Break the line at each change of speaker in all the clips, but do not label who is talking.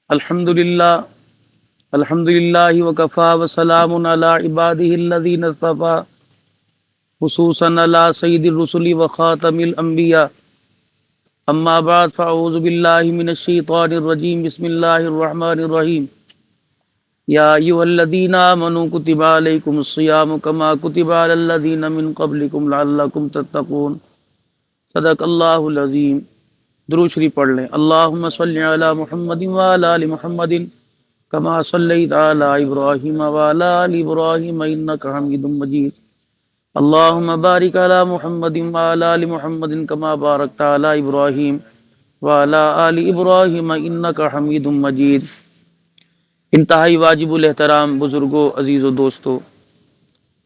الحمدللہ الحمدللہ وکفا وسلام علی عبادہ الذین اصطفیٰ خصوصا علی سید الرسل وخاتم الانبیاء اما بعد فاعوذ باللہ من الشیطان الرجیم بسم اللہ الرحمن الرحیم یا ایھا الذین آمنوا کتب علیکم الصیام کما کتب علی الذین من قبلکم لعلکم تتقون صدق اللہ العظیم۔ درود شریف پڑھ لیں۔ اللہم صلی علی محمد وعلی آل محمد کما صلیت علی ابراہیم وعلی آل ابراہیم انک حمید مجید۔ اللہم بارک علی محمد وعلی آل محمد کما بارکت علی ابراہیم وعلی آل ابراہیم انک حمید مجید۔ انتہائی واجب الاحترام بزرگوں، عزیزوں، دوستوں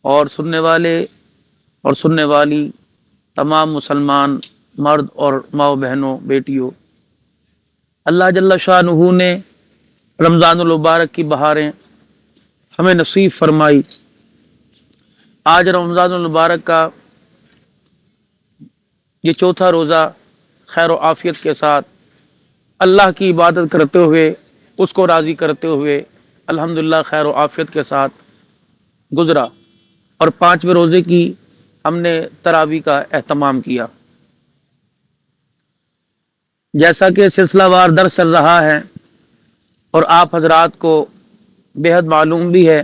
اور سننے والے اور سننے والی تمام مسلمان مرد اور ماؤں بہنوں، بیٹیوں، اللہ جل شانہ نے رمضان المبارک کی بہاریں ہمیں نصیب فرمائی۔ آج رمضان المبارک کا یہ چوتھا روزہ خیر و عافیت کے ساتھ اللہ کی عبادت کرتے ہوئے، اس کو راضی کرتے ہوئے الحمدللہ خیر و عافیت کے ساتھ گزرا، اور 5ویں روزے کی ہم نے تراویح کا اہتمام کیا۔ جیسا کہ سلسلہ وار درس چل رہا ہے اور آپ حضرات کو بے حد معلوم بھی ہے،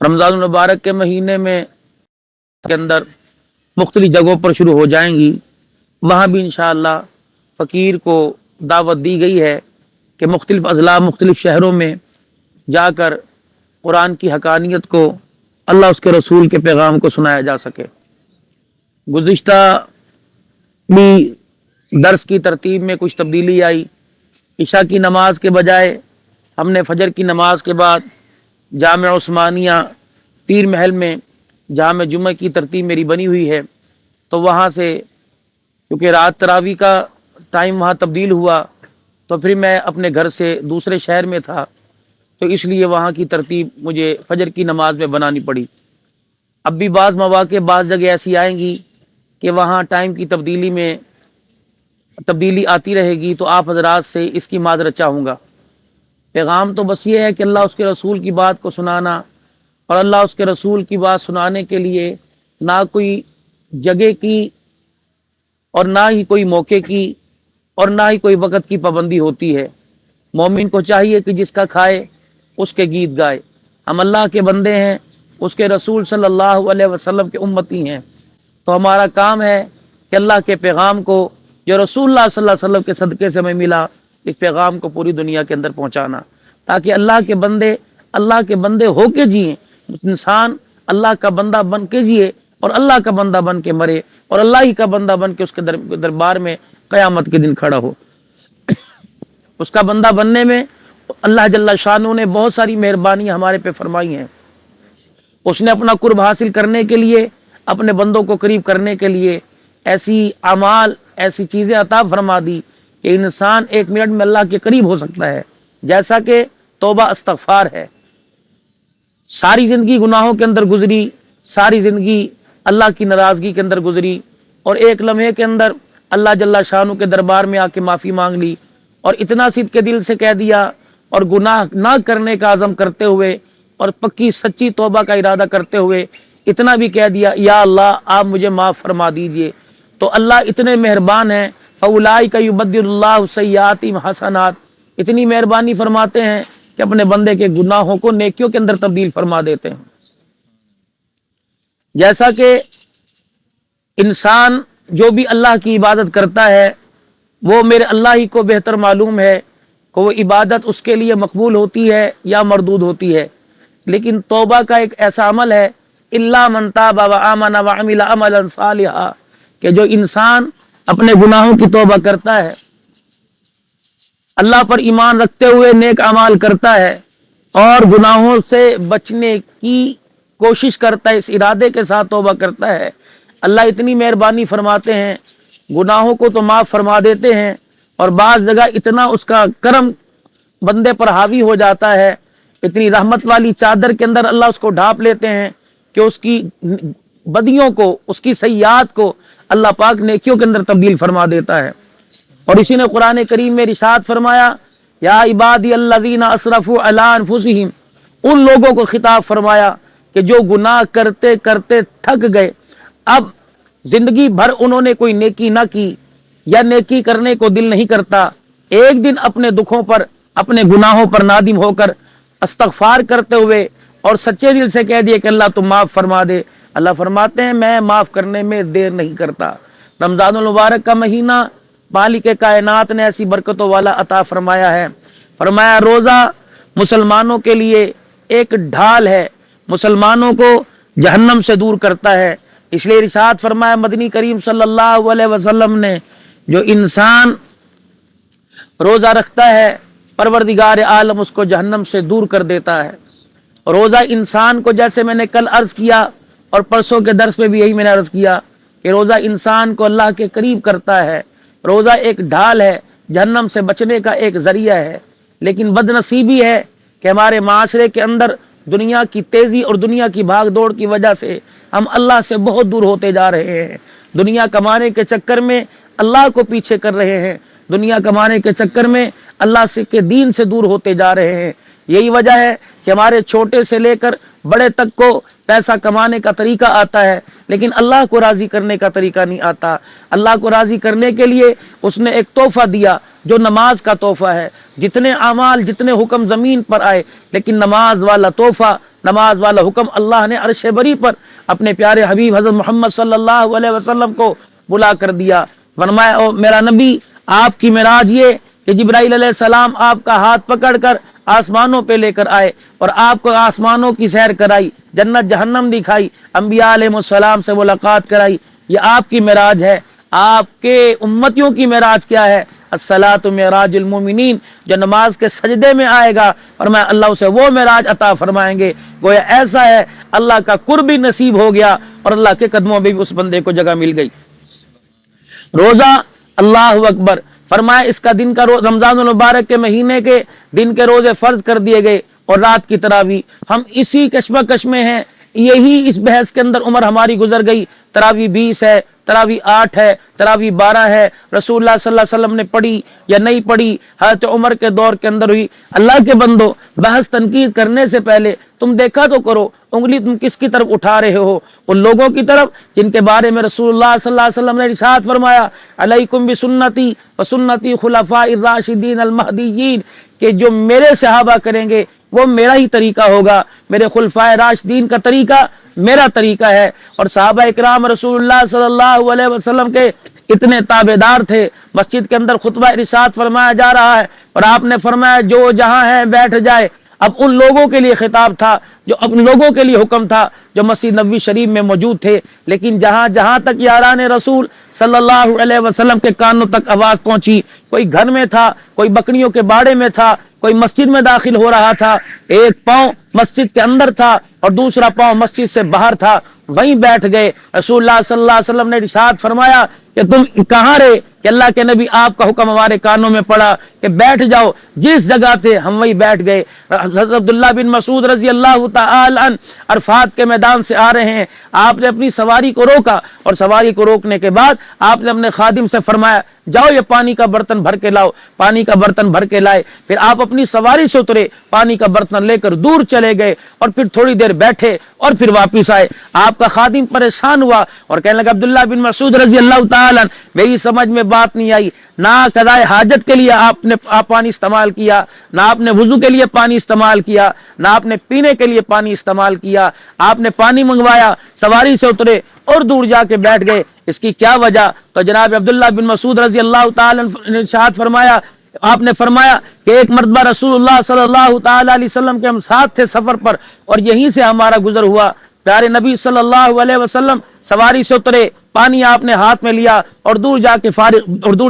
رمضان المبارک کے مہینے میں کے اندر مختلف جگہوں پر شروع ہو جائیں گی، وہاں بھی انشاءاللہ فقیر کو دعوت دی گئی ہے کہ مختلف اضلاع، مختلف شہروں میں جا کر قرآن کی حقانیت کو، اللہ اس کے رسول کے پیغام کو سنایا جا سکے۔ گزشتہ بھی درس کی ترتیب میں کچھ تبدیلی آئی۔ عشاء کی نماز کے بجائے ہم نے فجر کی نماز کے بعد جامع عثمانیہ پیر محل میں جامع جمعہ کی ترتیب میری بنی ہوئی ہے، تو وہاں سے کیونکہ رات تراویح کا ٹائم وہاں تبدیل ہوا، تو پھر میں اپنے گھر سے دوسرے شہر میں تھا، تو اس لیے وہاں کی ترتیب مجھے فجر کی نماز میں بنانی پڑی۔ اب بھی بعض مواقع، بعض جگہ ایسی آئیں گی کہ وہاں ٹائم کی تبدیلی آتی رہے گی، تو آپ حضرات سے اس کی معذرت چاہوں گا۔ پیغام تو بس یہ ہے کہ اللہ اس کے رسول کی بات کو سنانا، اور اللہ اس کے رسول کی بات سنانے کے لیے نہ کوئی جگہ کی اور نہ ہی کوئی موقع کی اور نہ ہی کوئی وقت کی پابندی ہوتی ہے۔ مومن کو چاہیے کہ جس کا کھائے اس کے گیت گائے۔ ہم اللہ کے بندے ہیں، اس کے رسول صلی اللہ علیہ وسلم کے امتی ہیں، تو ہمارا کام ہے کہ اللہ کے پیغام کو، جو رسول اللہ صلی اللہ علیہ وسلم کے صدقے سے ہمیں ملا، اس پیغام کو پوری دنیا کے اندر پہنچانا، تاکہ اللہ کے بندے ہو کے جئیں، انسان اللہ کا بندہ بن کے جئے اور اللہ کا بندہ بن کے مرے، اور اللہ ہی کا بندہ بن کے اس کے دربار میں قیامت کے دن کھڑا ہو۔ اس کا بندہ بننے میں اللہ جل شانہ نے بہت ساری مہربانی ہمارے پہ فرمائی ہیں۔ اس نے اپنا قرب حاصل کرنے کے لیے، اپنے بندوں کو قریب کرنے کے لیے ایسی اعمال، ایسی چیزیں عطا فرما دی کہ انسان 1 منٹ میں اللہ کے قریب ہو سکتا ہے، جیسا کہ توبہ استغفار ہے۔ ساری زندگی گناہوں کے اندر گزری، ساری زندگی اللہ کی ناراضگی کے اندر گزری، اور ایک لمحے کے اندر اللہ جل شانہ کے دربار میں آ کے معافی مانگ لی، اور اتنا صدق کے دل سے کہہ دیا، اور گناہ نہ کرنے کا عزم کرتے ہوئے اور پکی سچی توبہ کا ارادہ کرتے ہوئے اتنا بھی کہہ دیا، یا اللہ آپ مجھے معاف فرما دیجئے، تو اللہ اتنے مہربان ہیں۔ فَأُولَٰئِکَ يُبَدِّلُ اللَّهُ سَیِّئَاتِهِمْ حَسَنَات، اتنی مہربانی فرماتے ہیں کہ اپنے بندے کے گناہوں کو نیکیوں کے اندر تبدیل فرما دیتے ہیں۔ جیسا کہ انسان جو بھی اللہ کی عبادت کرتا ہے، وہ میرے اللہ ہی کو بہتر معلوم ہے کہ وہ عبادت اس کے لیے مقبول ہوتی ہے یا مردود ہوتی ہے، لیکن توبہ کا ایک ایسا عمل ہے، إِلَّا مَن تَابَ وَآمَنَ وَعَمِلَ عَمَلًا صَالِحًا، کہ جو انسان اپنے گناہوں کی توبہ کرتا ہے، اللہ پر ایمان رکھتے ہوئے نیک اعمال کرتا ہے، اور گناہوں سے بچنے کی کوشش کرتا ہے، اس ارادے کے ساتھ توبہ کرتا ہے، اللہ اتنی مہربانی فرماتے ہیں، گناہوں کو تو معاف فرما دیتے ہیں، اور بعض جگہ اتنا اس کا کرم بندے پر حاوی ہو جاتا ہے، اتنی رحمت والی چادر کے اندر اللہ اس کو ڈھانپ لیتے ہیں کہ اس کی بدیوں کو، اس کی سیئات کو اللہ پاک نیکیوں کے اندر تبدیل فرما دیتا ہے۔ اور اسی نے قرآن کریم میں ارشاد فرمایا یا عبادی الذین اسرفوا علی انفسہم، ان لوگوں کو خطاب فرمایا کہ جو گناہ کرتے کرتے تھک گئے، اب زندگی بھر انہوں نے کوئی نیکی نہ کی یا نیکی کرنے کو دل نہیں کرتا، ایک دن اپنے دکھوں پر اپنے گناہوں پر نادم ہو کر استغفار کرتے ہوئے اور سچے دل سے کہہ دیے کہ اللہ تم معاف فرما دے، اللہ فرماتے ہیں میں معاف کرنے میں دیر نہیں کرتا۔ رمضان المبارک کا مہینہ مالک کائنات نے ایسی برکتوں والا عطا فرمایا ہے، فرمایا روزہ مسلمانوں کے لیے ایک ڈھال ہے، مسلمانوں کو جہنم سے دور کرتا ہے۔ اس لیے ارشاد فرمایا مدنی کریم صلی اللہ علیہ وسلم نے، جو انسان روزہ رکھتا ہے پروردگار عالم اس کو جہنم سے دور کر دیتا ہے۔ روزہ انسان کو، جیسے میں نے کل عرض کیا اور پرسوں کے درس میں بھی یہی میں نے عرض کیا کہ روزہ انسان کو اللہ کے قریب کرتا ہے، روزہ ایک ڈھال ہے، جہنم سے بچنے کا ایک ذریعہ ہے۔ لیکن بد نصیبی ہے کہ ہمارے معاشرے کے اندر دنیا کی تیزی اور دنیا کی بھاگ دوڑ کی وجہ سے ہم اللہ سے بہت دور ہوتے جا رہے ہیں، دنیا کمانے کے چکر میں اللہ کو پیچھے کر رہے ہیں، دنیا کمانے کے چکر میں اللہ کے دین سے دور ہوتے جا رہے ہیں۔ یہی وجہ ہے کہ ہمارے چھوٹے سے لے کر بڑے تک کو پیسہ کمانے کا طریقہ آتا ہے، لیکن اللہ کو راضی کرنے کا طریقہ نہیں آتا۔ اللہ کو راضی کرنے کے لیے اس نے ایک تحفہ دیا جو نماز کا تحفہ ہے۔ جتنے اعمال، جتنے حکم زمین پر آئے، لیکن نماز والا تحفہ، نماز والا حکم اللہ نے عرش بری پر اپنے پیارے حبیب حضرت محمد صلی اللہ علیہ وسلم کو بلا کر دیا۔ فرمایا او میرا نبی، آپ کی معراج یہ کہ جبرائیل علیہ السلام آپ کا ہاتھ پکڑ کر آسمانوں پہ لے کر آئے اور آپ کو آسمانوں کی سیر کرائی، جنت جہنم دکھائی، انبیاء علیہ السلام سے ملاقات کرائی، یہ آپ کی معراج ہے۔ آپ کے امتیوں کی معراج کیا ہے؟ الصلاۃ معراج المومنین، جو نماز کے سجدے میں آئے گا اور میں اللہ اسے وہ معراج عطا فرمائیں گے۔ گویا ایسا ہے اللہ کا قرب بھی نصیب ہو گیا اور اللہ کے قدموں میں بھی اس بندے کو جگہ مل گئی۔ روزہ، اللہ اکبر، فرمایا اس کا دن کا رمضان المبارک کے مہینے کے دن کے روزے فرض کر دیے گئے اور رات کی تراویح۔ ہم اسی کشمکش میں ہیں، یہی اس بحث کے اندر عمر ہماری گزر گئی۔ تراویح 20 ہے، تراویح 8 ہے، تراویح 12 ہے، رسول اللہ صلی اللہ علیہ وسلم نے پڑھی یا نہیں پڑھی، حضرت عمر کے دور کے اندر ہوئی۔ اللہ کے بندو، بحث تنقید کرنے سے پہلے تم دیکھا تو کرو انگلی تم کس کی طرف اٹھا رہے ہو؟ ان لوگوں کی طرف جن کے بارے میں رسول اللہ صلی اللہ علیہ وسلم نے ارشاد فرمایا علیکم بسنتی وسنتی خلفاء الراشدین المہدیین، کہ جو میرے صحابہ کریں گے وہ میرا ہی طریقہ ہوگا، میرے خلفائے راشدین کا طریقہ میرا طریقہ ہے۔ اور صحابہ اکرام رسول اللہ صلی اللہ علیہ وسلم کے اتنے تابعدار تھے، مسجد کے اندر خطبہ ارشاد فرمایا جا رہا ہے اور آپ نے فرمایا جو جہاں ہے بیٹھ جائے۔ اب ان لوگوں کے لیے خطاب تھا، جو اپنے لوگوں کے لیے حکم تھا جو مسجد نبوی شریف میں موجود تھے، لیکن جہاں جہاں تک یاران رسول صلی اللہ علیہ وسلم کے کانوں تک آواز پہنچی، کوئی گھر میں تھا، کوئی بکریوں کے باڑے میں تھا، کوئی مسجد میں داخل ہو رہا تھا، ایک پاؤں مسجد کے اندر تھا اور دوسرا پاؤں مسجد سے باہر تھا، وہیں بیٹھ گئے۔ رسول اللہ صلی اللہ علیہ وسلم نے ارشاد فرمایا کہ تم کہاں رہے؟ کہ اللہ کے نبی آپ کا حکم ہمارے کانوں میں پڑا کہ بیٹھ جاؤ، جس جگہ تھے ہم وہیں بیٹھ گئے۔ حضرت عبداللہ بن مسعود رضی اللہ تعالی عنہ عرفات کے میدان سے آ رہے ہیں، آپ نے اپنی سواری کو روکا اور سواری کو روکنے کے بعد آپ نے اپنے خادم سے فرمایا جاؤ یہ پانی کا برتن بھر کے لاؤ، پانی کا برتن بھر کے لائے۔ پھر آپ اپنی سواری سے اترے، پانی کا برتن لے کر دور چلے گئے اور پھر تھوڑی دیر بیٹھے اور پھر واپس آئے۔ آپ کا خادم پریشان ہوا اور کہنے لگا عبداللہ بن مسعود رضی اللہ تعالی عنہ، میری سمجھ میں بات نہیں آئی، نہ قضائے حاجت کے لیے آپ نے پانی استعمال کیا، نہ آپ نے وضو کے لیے پانی استعمال کیا، نہ آپ نے پینے کے لیے پانی استعمال کیا، آپ نے پانی منگوایا، سواری سے اترے اور دور جا کے بیٹھ گئے، اس کی کیا وجہ؟ تو جناب عبداللہ بن مسعود رضی اللہ تعالی عنہ نے ارشاد فرمایا، آپ نے فرمایا کہ ایک مرتبہ رسول اللہ صلی اللہ تعالی علیہ وسلم کے ہم ساتھ تھے سفر پر اور یہیں سے ہمارا گزر ہوا، پیارے نبی صلی اللہ علیہ وسلم سواری سے اترے، پانی آپ نے ہاتھ میں لیا اور دور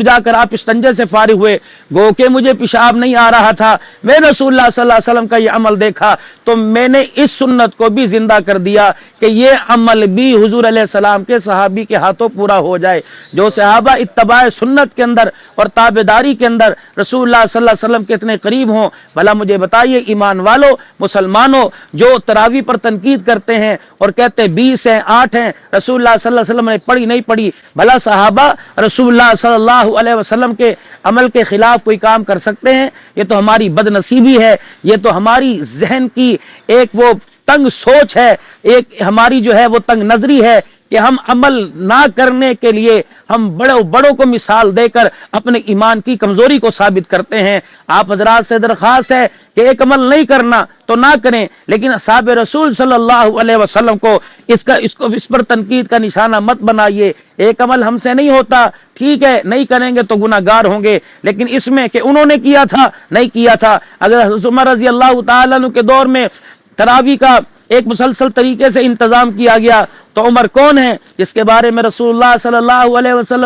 جا کر آپ استنجے سے فارغ ہوئے، گو کہ مجھے پیشاب نہیں آ رہا تھا، میں رسول اللہ صلی اللہ علیہ وسلم کا یہ عمل دیکھا تو میں نے اس سنت کو بھی زندہ کر دیا کہ یہ عمل بھی حضور علیہ السلام کے صحابی کے ہاتھوں پورا ہو جائے۔ جو صحابہ اتباع سنت کے اندر اور تابعداری کے اندر رسول اللہ صلی اللہ علیہ وسلم کے اتنے قریب ہوں، بھلا مجھے بتائیے ایمان والو، مسلمانوں، جو تراویح پر تنقید کرتے ہیں اور کہتے ہیں 20 ہیں 8 ہیں، رسول اللہ صلی اللہ علیہ وسلم نے پڑھی نہیں پڑھی، بھلا صحابہ کیا رسول اللہ صلی اللہ علیہ وسلم کے عمل کے خلاف کوئی کام کر سکتے ہیں؟ یہ تو ہماری بد نصیبی ہے، یہ تو ہماری ذہن کی ایک وہ تنگ سوچ ہے، ایک ہماری جو ہے وہ تنگ نظری ہے کہ ہم عمل نہ کرنے کے لیے ہم بڑوں کو مثال دے کر اپنے ایمان کی کمزوری کو ثابت کرتے ہیں۔ آپ حضرات سے درخواست ہے کہ ایک عمل نہیں کرنا تو نہ کریں، لیکن اصحاب رسول صلی اللہ علیہ وسلم کو اس پر تنقید کا نشانہ مت بنائیے۔ ایک عمل ہم سے نہیں ہوتا، ٹھیک ہے، نہیں کریں گے تو گناہ گار ہوں گے، لیکن اس میں کہ انہوں نے کیا تھا نہیں کیا تھا۔ اگر حضرت عمر رضی اللہ تعالیٰ عنہ کے دور میں تراویح کا ایک مسلسل طریقے سے انتظام کیا گیا تو عمر کون ہے جس کے بارے میں رسول اللہ صلی اللہ علیہ وسلم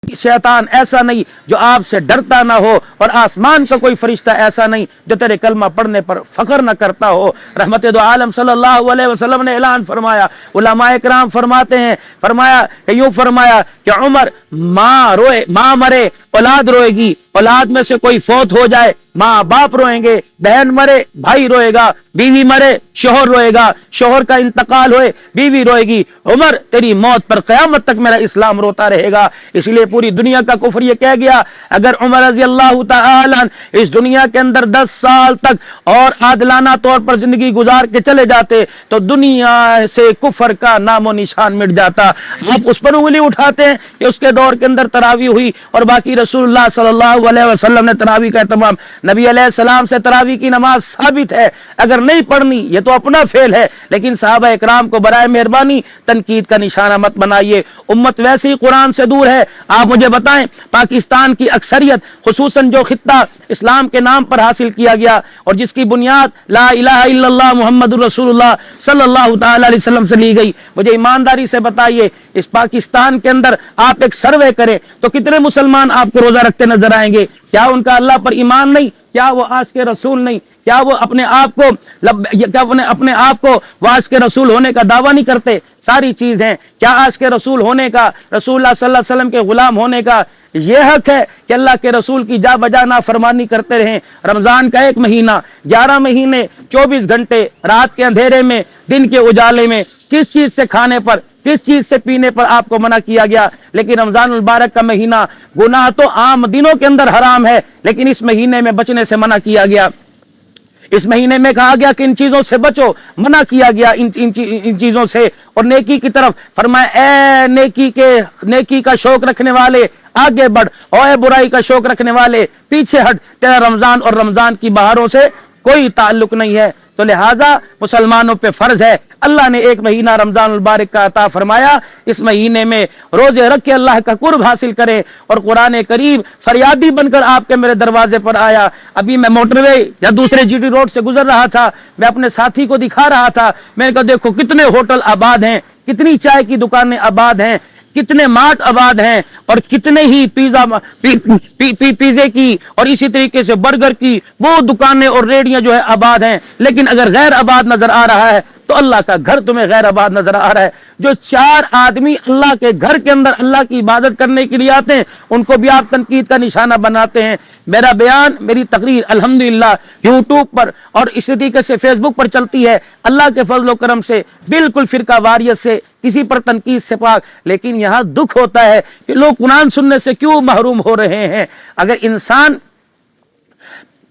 شیطان ایسا نہیں جو آپ سے ڈرتا نہ ہو، اور آسمان کا کوئی فرشتہ ایسا نہیں جو تیرے کلمہ پڑھنے پر فخر نہ کرتا ہو۔ رحمت دو عالم صلی اللہ علیہ وسلم نے اعلان فرمایا، علماء کرام فرماتے ہیں، فرمایا کہ عمر ماں مرے اولاد روئے گی، اولاد میں سے کوئی فوت ہو جائے ماں باپ روئیں گے، بہن مرے بھائی روئے گا، بیوی مرے شوہر روئے گا، شوہر کا انتقال ہوئے بیوی روئے گی۔ عمر تیری موت پر قیامت تک میرا اسلام روتا رہے گا۔ اس لیے پوری دنیا کا کفر یہ کہہ گیا اگر عمر رضی اللہ تعالی اس دنیا کے اندر 10 سال تک اور عادلانہ طور پر زندگی گزار کے چلے جاتے تو دنیا سے کفر کا نام و نشان مٹ جاتا۔ آپ اس پر انگلی اٹھاتے ہیں کہ اس کے دور کے اندر تراویح ہوئی، اور باقی رسول اللہ صلی اللہ علیہ وسلم نے تراویح کا اہتمام، نبی علیہ السلام سے تراویح کی نماز ثابت ہے، اگر نہیں پڑھنی یہ تو اپنا فعل ہے، لیکن صحابہ اکرام کو برائے مہربانی تنقید کا نشانہ مت بنائیے۔ امت ویسے ہی قرآن سے دور ہے۔ آپ مجھے بتائیں پاکستان کی اکثریت خصوصاً جو خطہ اسلام کے نام پر حاصل کیا گیا اور جس کی بنیاد لا الہ الا اللہ محمد الرسول اللہ صلی اللہ تعالی علیہ وسلم سے لی گئی، مجھے ایمانداری سے بتائیے اس پاکستان کے اندر آپ ایک سروے کریں تو کتنے مسلمان آپ کو روزہ رکھتے نظر آئیں گے؟ کیا ان کا اللہ پر ایمان نہیں؟ کیا وہ آج کے رسول نہیں؟ کیا وہ اپنے آپ کو آج کے رسول ہونے کا دعویٰ نہیں کرتے؟ ساری چیز ہیں۔ کیا آج کے رسول ہونے کا، رسول اللہ صلی اللہ علیہ وسلم کے غلام ہونے کا یہ حق ہے کہ اللہ کے رسول کی جا بجا نافرمانی کرتے رہیں؟ رمضان کا ایک مہینہ، 11 مہینے 24 گھنٹے رات کے اندھیرے میں دن کے اجالے میں کس چیز سے کھانے پر، کس چیز سے پینے پر آپ کو منع کیا گیا؟ لیکن رمضان المبارک کا مہینہ، گناہ تو عام دنوں کے اندر حرام ہے لیکن اس مہینے میں بچنے سے منع کیا گیا۔ اس مہینے میں کہا گیا کہ ان چیزوں سے بچو، منع کیا گیا ان چیزوں سے، اور نیکی کی طرف فرمایا اے نیکی کا شوق رکھنے والے آگے بڑھ، اور اے برائی کا شوق رکھنے والے پیچھے ہٹ، تیرا رمضان اور رمضان کی بہاروں سے کوئی تعلق نہیں ہے۔ تو لہٰذا مسلمانوں پہ فرض ہے، اللہ نے ایک مہینہ رمضان المبارک کا عطا فرمایا، اس مہینے میں روزے رکھ کے اللہ کا قرب حاصل کرے، اور قرآن کریم فریادی بن کر آپ کے میرے دروازے پر آیا۔ ابھی میں موٹر وے یا دوسرے جی ٹی روڈ سے گزر رہا تھا، میں اپنے ساتھی کو دکھا رہا تھا، میں نے کہا دیکھو کتنے ہوٹل آباد ہیں، کتنی چائے کی دکانیں آباد ہیں، کتنے مارٹ آباد ہیں، اور کتنے ہی پیزے کی اور اسی طریقے سے برگر کی وہ دکانیں اور ریڑیاں جو ہے آباد ہیں، لیکن اگر غیر آباد نظر آ رہا ہے تو اللہ کا گھر تمہیں غیر آباد نظر آ رہا ہے۔ جو 4 آدمی اللہ کے گھر کے اندر اللہ کی عبادت کرنے کے لیے آتے ہیں ان کو بھی آپ تنقید کا نشانہ بناتے ہیں۔ میرا بیان، میری تقریر الحمدللہ یوٹیوب پر اور اسی طریقے سے فیس بک پر چلتی ہے، اللہ کے فضل و کرم سے بالکل فرقہ واریت سے، کسی پر تنقید سے پاک۔ لیکن یہاں دکھ ہوتا ہے کہ لوگ قرآن سننے سے کیوں محروم ہو رہے ہیں؟ اگر انسان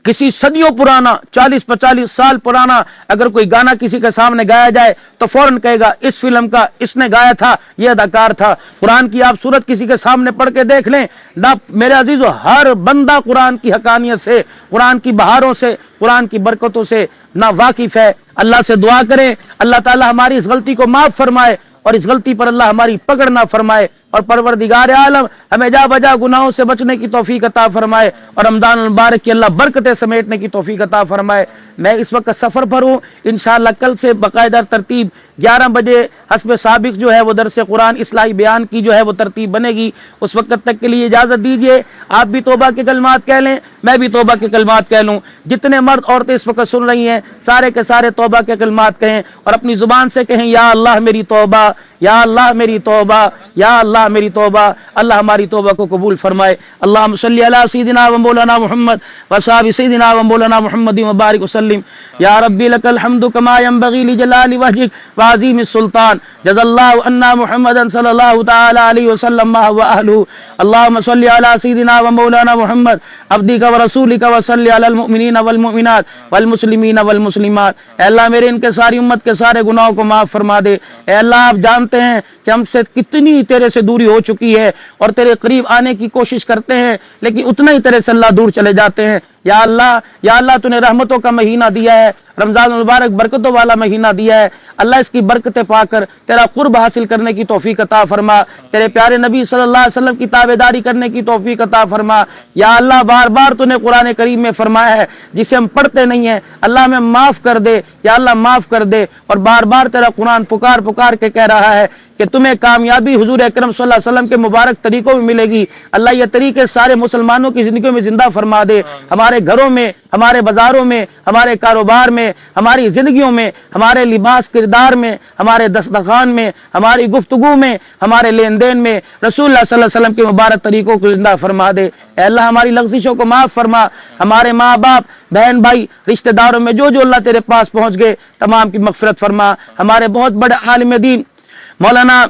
کسی صدیوں پرانا، 40-45 سال پرانا اگر کوئی گانا کسی کے سامنے گایا جائے تو فوراً کہے گا اس فلم کا اس نے گایا تھا، یہ اداکار تھا۔ قرآن کی آپ صورت کسی کے سامنے پڑھ کے دیکھ لیں نہ میرے عزیزو، ہر بندہ قرآن کی حقانیت سے، قرآن کی بہاروں سے، قرآن کی برکتوں سے نہ واقف ہے۔ اللہ سے دعا کریں اللہ تعالی ہماری اس غلطی کو معاف فرمائے اور اس غلطی پر اللہ ہماری پکڑ نہ فرمائے، اور پروردگار عالم ہمیں جا بجا گناہوں سے بچنے کی توفیق عطا فرمائے، اور رمضان المبارک کی اللہ برکتیں سمیٹنے کی توفیق عطا فرمائے۔ میں اس وقت سفر پر ہوں، انشاءاللہ کل سے باقاعدہ ترتیب 11 بجے حسب سابق جو ہے وہ درس قرآن اصلاحی بیان کی جو ہے وہ ترتیب بنے گی۔ اس وقت تک کے لیے اجازت دیجیے، آپ بھی توبہ کے کلمات کہہ لیں، میں بھی توبہ کے کلمات کہہ لوں۔ جتنے مرد عورتیں اس وقت سن رہی ہیں سارے کے سارے توبہ کے کلمات کہیں اور اپنی زبان سے کہیں یا اللہ میری توبہ، یا اللہ میری توبہ، یا اللہ میری توبہ، اللہ ہماری توبہ کو قبول فرمائے۔ اللہم صلی علی سیدنا و مولانا محمد و صحابہ سیدنا و مولانا محمد وبارک وسلم۔ یا ربی لک الحمد کما ینبغی لجلال وجهک وعظیم السلطان، جزا اللہ عنا محمدا صلی اللہ تعالی علیہ وسلم و اہلہ۔ اللہم صلی علی سیدنا و مولانا محمد عبدک و رسولک و صلی علی المؤمنین والمؤمنات والمسلمین والمسلمات۔ اے اللہ میرے ان کے ساری امت کے سارے گناہوں کو معاف فرما دے۔ اے اللہ آپ جانتے ہیں کہ ہم سے کتنی تیرے سے دوری ہو چکی ہے اور تیرے قریب آنے کی کوشش کرتے ہیں لیکن اتنا ہی تیرے سے اللہ دور چلے جاتے ہیں۔ یا اللہ تو نے رحمتوں کا مہینہ دیا ہے، رمضان المبارک برکتوں والا مہینہ دیا ہے، اللہ اس کی برکتیں پا کر تیرا قرب حاصل کرنے کی توفیق عطا فرما، تیرے پیارے نبی صلی اللہ علیہ وسلم کی تابعداری کرنے کی توفیق عطا فرما۔ یا اللہ بار بار تو نے قرآن کریم میں فرمایا ہے جسے ہم پڑھتے نہیں ہیں اللہ ہمیں معاف کر دے، یا اللہ معاف کر دے، اور بار بار تیرا قرآن پکار پکار کے کہہ رہا ہے کہ تمہیں کامیابی حضور اکرم صلی اللہ علیہ وسلم کے مبارک طریقوں میں ملے گی۔ اللہ یہ طریقے سارے مسلمانوں کی زندگیوں میں زندہ فرما دے، ہمارے گھروں میں، ہمارے بازاروں میں، ہمارے کاروبار میں، ہماری زندگیوں میں، ہمارے لباس کردار میں، ہمارے دسترخوان میں، ہماری گفتگو میں، ہمارے لین دین میں رسول اللہ صلی اللہ علیہ وسلم کے مبارک طریقوں کو زندہ فرما دے۔ اے اللہ ہماری لغزشوں کو معاف فرما، ہمارے ماں باپ، بہن بھائی، رشتہ داروں میں جو اللہ تیرے پاس پہنچ گئے تمام کی مغفرت فرما۔ ہمارے بہت بڑے عالم دین مولانا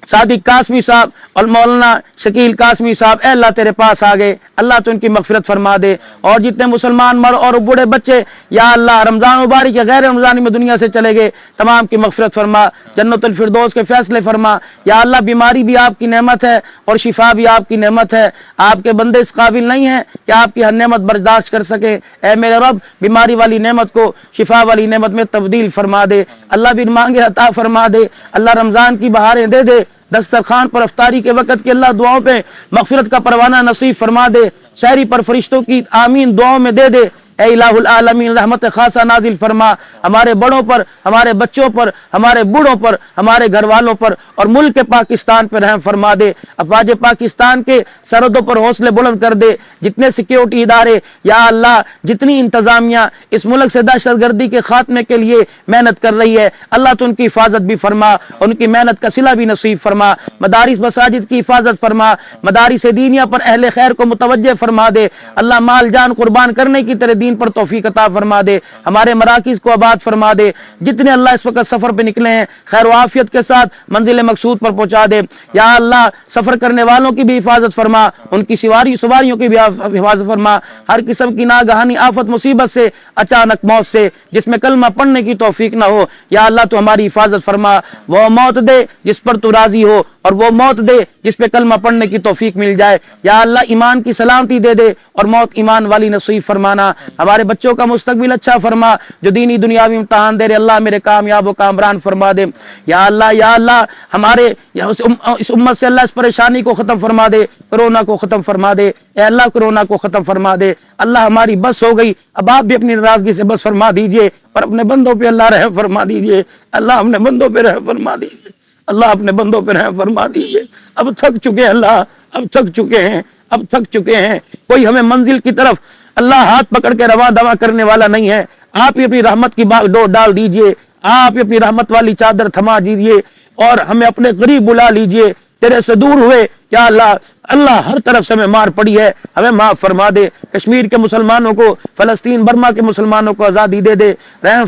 صادق قاسمی صاحب اور مولانا شکیل قاسمی صاحب اے اللہ تیرے پاس آ گئے، اللہ تو ان کی مغفرت فرما دے، اور جتنے مسلمان مرد اور بوڑھے بچے یا اللہ رمضان مبارک یا غیر رمضانی میں دنیا سے چلے گئے تمام کی مغفرت فرما، جنت الفردوس کے فیصلے فرما۔ یا اللہ بیماری بھی آپ کی نعمت ہے اور شفا بھی آپ کی نعمت ہے، آپ کے بندے اس قابل نہیں ہیں کہ آپ کی ہر نعمت برداشت کر سکے۔ اے میرے رب بیماری والی نعمت کو شفا والی نعمت میں تبدیل فرما دے، اللہ بھی مانگے عطا فرما دے، اللہ رمضان کی بہاریں دے دے، دسترخوان پر افطاری کے وقت کے اللہ دعاؤں پہ مغفرت کا پروانہ نصیب فرما دے، شہری پر فرشتوں کی آمین دعاؤں میں دے دے۔ اے الہ العالمین رحمت خاصہ نازل فرما ہمارے بڑوں پر، ہمارے بچوں پر، ہمارے بوڑھوں پر، ہمارے گھر والوں پر، اور ملک پاکستان پر رحم فرما دے۔ افواج پاکستان کے سرحدوں پر حوصلے بلند کر دے، جتنے سیکیورٹی ادارے یا اللہ جتنی انتظامیہ اس ملک سے دہشت گردی کے خاتمے کے لیے محنت کر رہی ہے اللہ تو ان کی حفاظت بھی فرما، ان کی محنت کا صلہ بھی نصیب فرما، مدارس مساجد کی حفاظت فرما، مدارس دینیہ پر اہل خیر کو متوجہ فرما دے، اللہ مال جان قربان کرنے کی تیرے دین پر توفیق عطا فرما دے، ہمارے مراکز کو آباد فرما دے، جتنے اللہ اس وقت سفر پہ نکلے ہیں خیر و عافیت کے ساتھ منزل مقصود پر پہنچا دے۔ یا اللہ سفر کرنے والوں کی بھی حفاظت فرما، ان کی سواریوں کی بھی حفاظت فرما، ہر قسم کی ناگہانی آفت مصیبت سے، اچانک موت سے جس میں کلمہ پڑھنے کی توفیق نہ ہو، یا اللہ تو ہماری حفاظت فرما، وہ موت دے جس پر تو راضی ہو، اور وہ موت دے جس پہ کلمہ پڑھنے کی توفیق مل جائے۔ یا اللہ ایمان کی سلامتی دے دے اور موت ایمان والی نصیب فرمانا، ہمارے بچوں کا مستقبل اچھا فرما، جو دینی دنیاوی امتحان دے رہے اللہ میرے کامیاب و کامران فرما دے۔ یا اللہ ہمارے اس امت سے اللہ اس پریشانی کو ختم فرما دے، کرونا کو ختم فرما دے، اے اللہ کرونا کو ختم فرما دے۔ اللہ ہماری بس ہو گئی، اب آپ بھی اپنی ناراضگی سے بس فرما دیجئے اور اپنے بندوں پہ اللہ رحم فرما دیجئے، اللہ اپنے بندوں پہ رحم فرما دیجئے، اللہ اپنے بندوں پہ رحم فرما دیجئے۔ اب تھک چکے ہیں اللہ، اب تھک چکے ہیں، کوئی ہمیں منزل کی طرف اللہ ہاتھ پکڑ کے رواں دواں کرنے والا نہیں ہے، آپ ہی اپنی رحمت کی ڈور ڈال دیجئے، آپ ہی اپنی رحمت والی چادر تھما دیجئے اور ہمیں اپنے قریب بلا لیجئے۔ تیرے سے دور ہوئے یا اللہ ہر طرف سے ہمیں مار پڑی ہے، ہمیں معاف فرما دے، کشمیر کے مسلمانوں کو، فلسطین برما کے مسلمانوں کو آزادی دے دے، رحم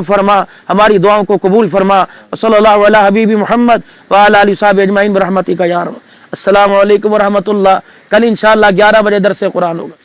فرما، ہماری دعاؤں کو قبول فرما۔ صلی اللہ علی حبیب محمد وعلی آلہ وصحبہ اجمعین برحمتک یا رب۔ السلام علیکم ورحمۃ اللہ۔ کل انشاءاللہ 11 بجے درس قرآن ہوگا۔